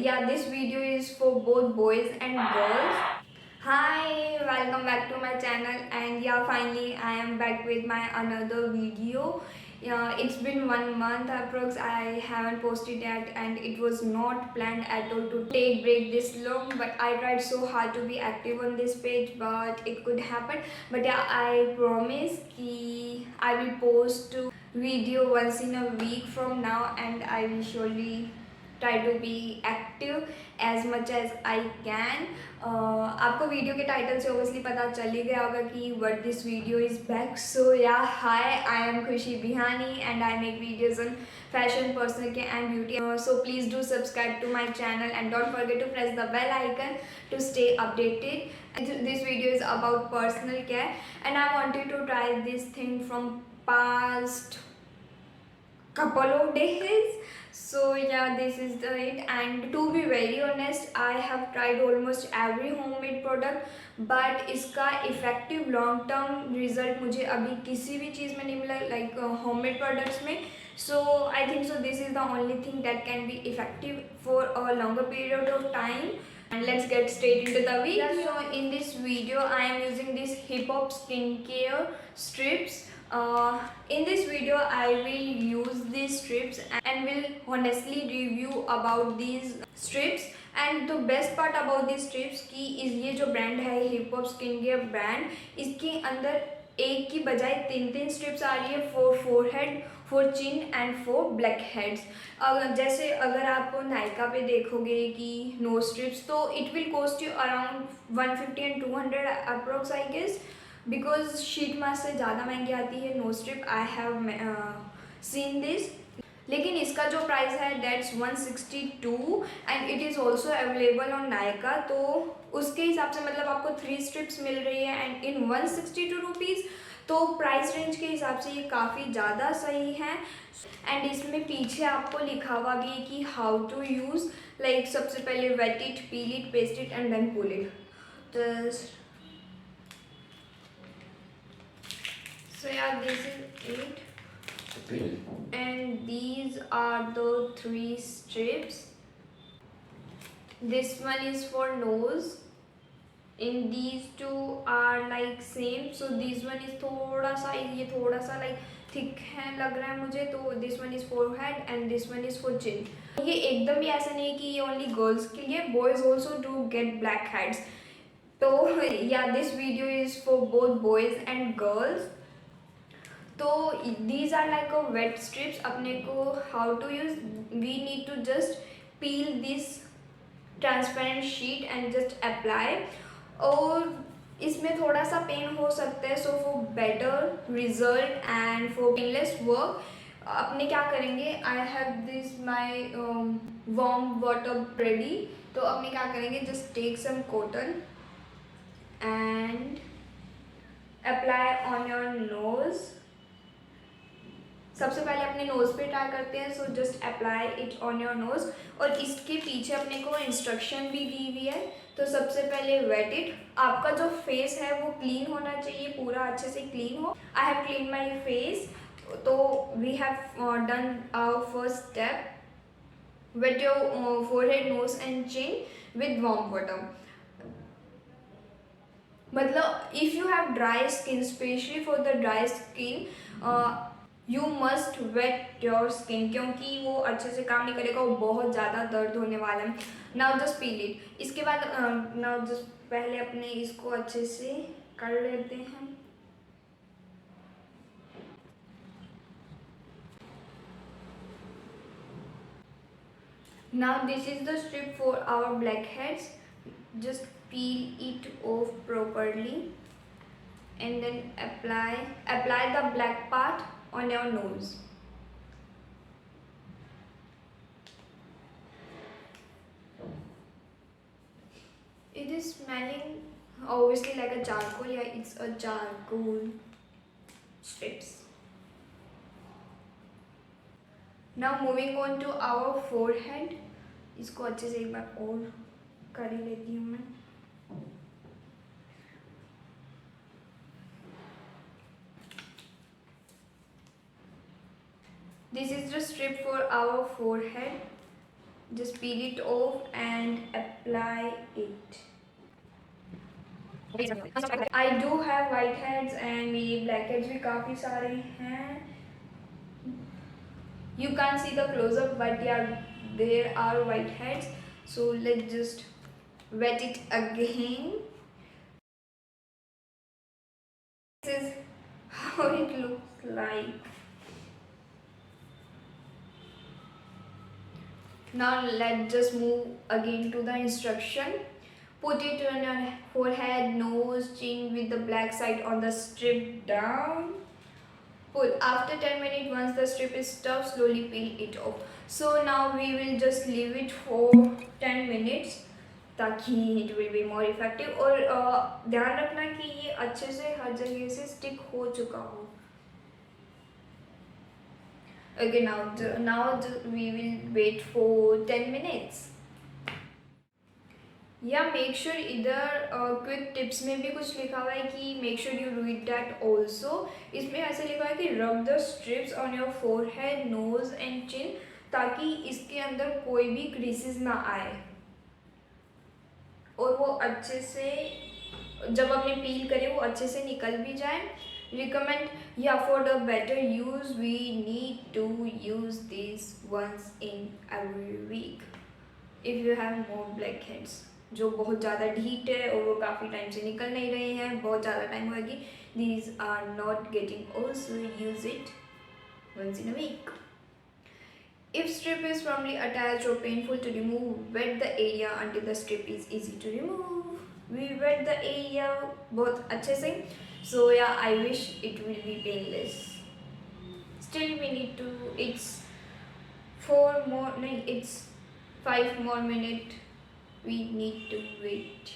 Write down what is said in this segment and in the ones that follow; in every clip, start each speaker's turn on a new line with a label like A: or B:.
A: yeah, this video is for both boys and girls. Hi, welcome back to my channel, and yeah, finally I am back with my another video. Yeah, it's been 1 month approx. I haven't posted yet, and it was not planned at all to take break this long. But I tried so hard to be active on this page, but it could happen. But yeah, I promise कि I will post video once in a week from now, and I will surely try to be active as much as I can. आपको video के title से obviously पता चल ही गया होगा कि what this video is back. So yeah hi, I am Khushi Bihani and I make videos on fashion, personal care and beauty. So please do subscribe to my channel and don't forget to press the bell icon to stay updated. This video is about personal care and I wanted to try this thing from past couple of days. So yeah, this is it, and to be very honest, I have tried almost every homemade product, but इसका effective long term result मुझे अभी किसी भी चीज़ में नहीं मिला, like homemade products में. So I think so this is the only thing that can be effective for a longer period of time. And let's get straight into the video. So in this video I am using this Hip Hop skincare strips. In this video I will use these strips and will honestly review about these strips. And the best part about these strips कि ये जो brand है hip hop skin care brand, इसके अंदर एक की बजाय तीन स्ट्रिप्स आ रही है for forehead, for chin and for black heads. जैसे अगर आप नायका पे देखोगे कि नो स्ट्रिप्स, तो it will cost you around 150 and 200 approx I guess, because sheet mask से ज़्यादा महंगी आती है no strip. I have seen this. लेकिन इसका जो प्राइस है that's 162 and it is also available on Nykaa. तो उसके हिसाब से मतलब आपको 3 स्ट्रिप्स मिल रही है एंड इन 162 रुपीज़. तो प्राइस रेंज के हिसाब से ये काफ़ी ज़्यादा सही है. एंड इसमें पीछे आपको लिखा हुआ भी है कि हाउ टू यूज़. लाइक सबसे पहले wet it, peel it, paste it and then pull it. So yeah, this is it. And these are the 3 strips. This one is for nose. In these two are like same. So this one is थोड़ा सा, ये थोड़ा सा like thick है लग रहा है मुझे. तो this one is forehead and this one is for chin. ये एकदम भी ऐसा नहीं कि ये only girls के लिए, boys also do get blackheads. तो yeah, this video is for both boys and girls. तो these are like a wet strips. अपने को how to use, we need to just peel this transparent sheet and just apply. और इसमें थोड़ा सा pen हो सकता है. So for better result and for painless work अपने क्या करेंगे, I have this my warm water ready. तो अपने क्या करेंगे, just take some cotton and apply on your nose. सबसे पहले अपने नोज़ पे ट्राई करते हैं. So just apply it on your nose. और इसके पीछे अपने को इंस्ट्रक्शन भी दी हुई है. तो सबसे पहले वेट इट. आपका जो फेस है वो क्लीन होना चाहिए, पूरा अच्छे से क्लीन हो. I have clean my face. तो we have done our first step. Wet your forehead, nose and chin with warm water. मतलब if you have dry skin, specially for the dry skin, you must wet your skin, क्योंकि वो अच्छे से काम नहीं करेगा, वो बहुत ज़्यादा दर्द होने वाला है. Now just peel it. इसके बाद नाउ जस्ट पहले अपने इसको अच्छे से कर लेते हैं. Now this is the strip for our black heads. Just peel it off properly and then apply the black part on your nose. It is smelling obviously like a charcoal. Yeah, it's a charcoal strips. Now moving on to our forehead. इसको अच्छे से एक बार और कर ही लेती हूँ मैं. This is the strip for our forehead. just peel it off and apply it. I do have whiteheads and मेरे blackheads भी काफ़ी सारे हैं. You can't see the close up, but yeah, there are whiteheads. So let's just wet it again. This is how it looks like. Now let's just move again to the instruction. Put it on your forehead, nose, chin with the black side on the strip down. Pull. After 10 minutes, once the strip is tough, slowly peel it off. So now we will just leave it for 10 minutes ताकि it will be more effective. और ध्यान रखना कि ये अच्छे से हर जगह से stick हो चुका हो. Okay, now we will wait for 10 minutes. या मेक श्योर इधर क्विक टिप्स में भी कुछ लिखा हुआ है कि make sure you read that also. इसमें ऐसे लिखा है कि rub the strips on your forehead, nose and chin ताकि इसके अंदर कोई भी क्रीसेस ना आए और वो अच्छे से जब आपने पील करे वो अच्छे से निकल भी जाए. Recommend, yeah, for the better use we need to use these once in every week if you have more blackheads जो बहुत ज़्यादा ढीठ है और वो काफ़ी टाइम से निकल नहीं रहे हैं, बहुत ज़्यादा टाइम होगी. These are not getting old, so use it once in a week. If strip is firmly attached or painful to remove, wet the area until the strip is easy to remove. We wet the area बहुत अच्छे से. So yeah, I wish it will be painless. Still we need to, it's 5 more minutes we need to wait.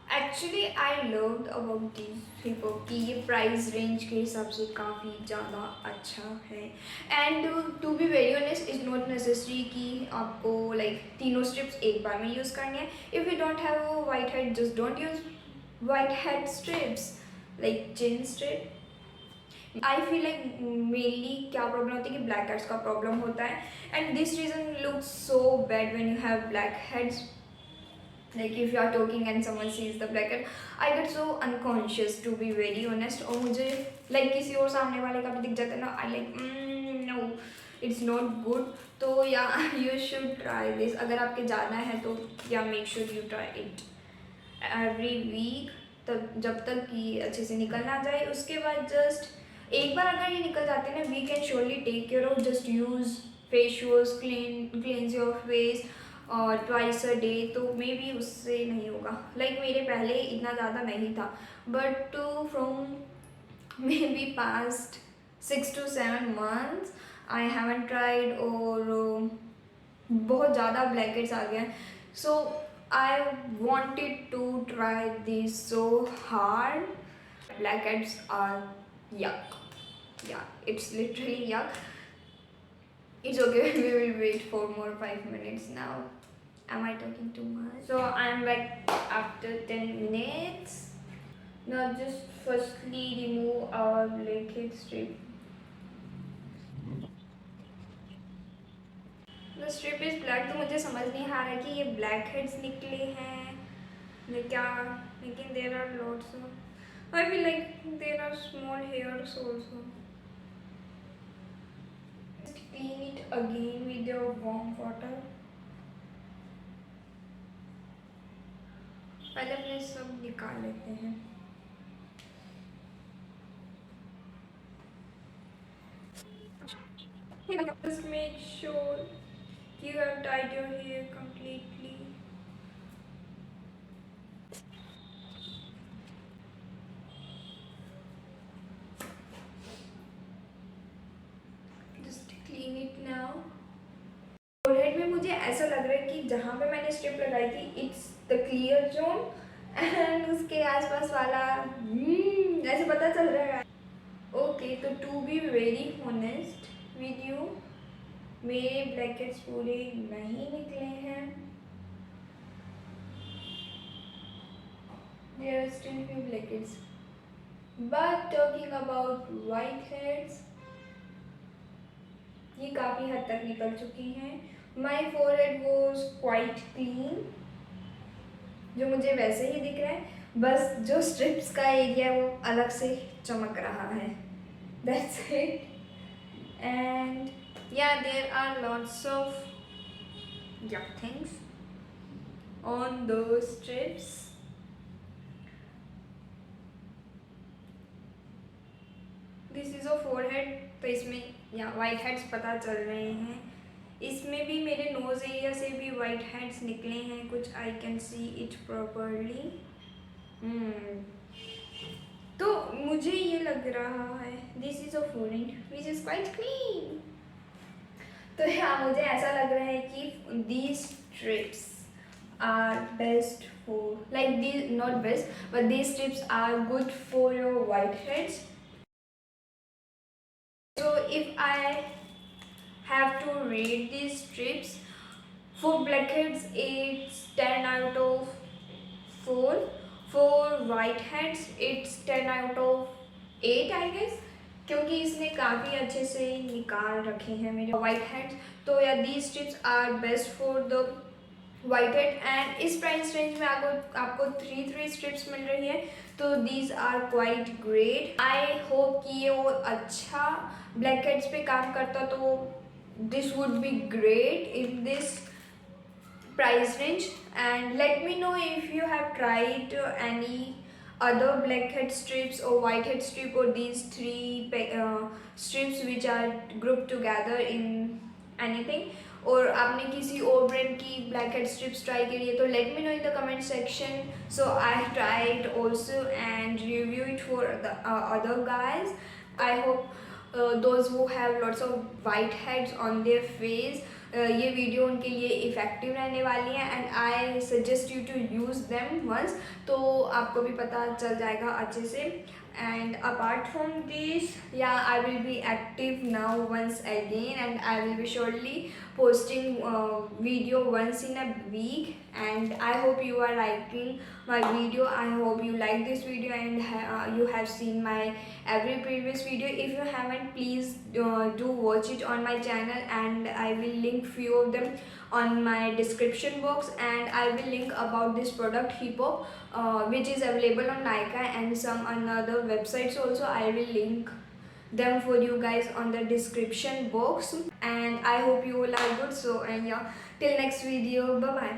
A: Actually I loved about this hip hop कि ये price range के हिसाब से काफ़ी ज़्यादा अच्छा है. And to be very honest is not necessary कि आपको लाइक तीनों स्ट्रिप्स एक बार में यूज़ करनी है. If you don't have white head, just don't use whitehead strips like chin strip. I feel like mainly क्या प्रॉब्लम होती है कि black heads का प्रॉब्लम होता है and this reason looks so bad when you have black heads. Like if you are talking and someone sees the black head, I get so unconscious to be very honest. और मुझे like किसी और सामने वाले का भी दिख जाता है ना, I like no, it's not good. तो yeah, you should try this. अगर आपके जाना है तो yeah, make sure you try it every week तब जब तक कि अच्छे से निकल ना जाए. उसके बाद जस्ट एक बार अगर ये निकल जाते हैं ना, we can surely take care of. Just use face wash, cleanse your face और ट्वाइस अ डे, तो मे बी उससे नहीं होगा. लाइक मेरे पहले इतना ज़्यादा नहीं था, but from may be past 6 to 7 months I haven't tried और बहुत ज़्यादा ब्लैकेट्स आ गए. सो I wanted to try this so hard. Blackheads are yuck. Yeah, it's literally yuck. It's okay, we will wait for more 5 minutes now. Am I talking too much? So I'm back after 10 minutes. Now just firstly remove our blackhead strip. The strip is black, तो मुझे समझ नहीं आ रहा है कि ये blackheads निकले हैं क्या, लेकिन there are lots of, I feel like there are small hairs also. Just clean it again with your warm water. पहले अपने सब निकाल लेते हैं. Just make sure you have tied your hair completely. Just clean it now. Forehead में मुझे ऐसा लग रहा है कि जहाँ पे मैंने स्ट्रिप लगाई थी it's the clear zone and उसके आसपास वाला ऐसे पता चल रहा है. ओके, तो to be very honest with you, मेरे ब्लैकेट्स पूरे नहीं निकले हैं. There are still few blackheads. But talking about whiteheads, ये काफ़ी हद तक निकल चुकी हैं। माई फोरहेड वॉज क्वाइट क्लीन, जो मुझे वैसे ही दिख रहा है, बस जो स्ट्रिप्स का एरिया है वो अलग से चमक रहा है। That's it. एंड या there are lots of things on those strips. This is a forehead, तो इसमें या वाइट हेड्स पता चल रहे हैं। इसमें भी मेरे नोज एरिया से भी वाइट हेड्स निकले हैं कुछ, I can see it properly. तो मुझे ये लग रहा है this is a forehead which is quite clean. तो हाँ, मुझे ऐसा लग रहा है कि these strips are best for, like these, not best, but these strips are good for your whiteheads. So if I have to rate these strips, for blackheads it's 10 out of 4, for whiteheads it's 10 out of 8 I guess, क्योंकि इसने काफ़ी अच्छे से निकाल रखे हैं मेरे white heads. तो या these strips are best for the white head, and इस प्राइस रेंज में आपको थ्री स्ट्रिप्स मिल रही है, तो these are quite great. I hope कि ये वो अच्छा ब्लैक हेड्स पे काम करता, तो this would be great in this price range. And let me know if you have tried any other blackhead strips or whitehead strip, or these three strips which are grouped together in anything, और आपने किसी और brand की blackhead strips try करी है, तो let me know in the comment section, so I tried also and review it for the other guys. I hope those who have lots of whiteheads on their face, ये video उनके लिए effective रहने वाली है, and I suggest you to use them once, तो आपको भी पता चल जाएगा अच्छे से। एंड अपार्ट फ्रॉम दिस, या I will be active now once again, and I will be surely posting video once in a week, and I hope you are liking my video. I hope you like this video and you have seen my every previous video. If you haven't, please do watch it on my channel, and I will link few of them on my description box, and I will link about this product Hippo, which is available on Nykaa and some another websites also. I will link them for you guys on the description box, and I hope you all are good. So and yeah, till next video, bye bye.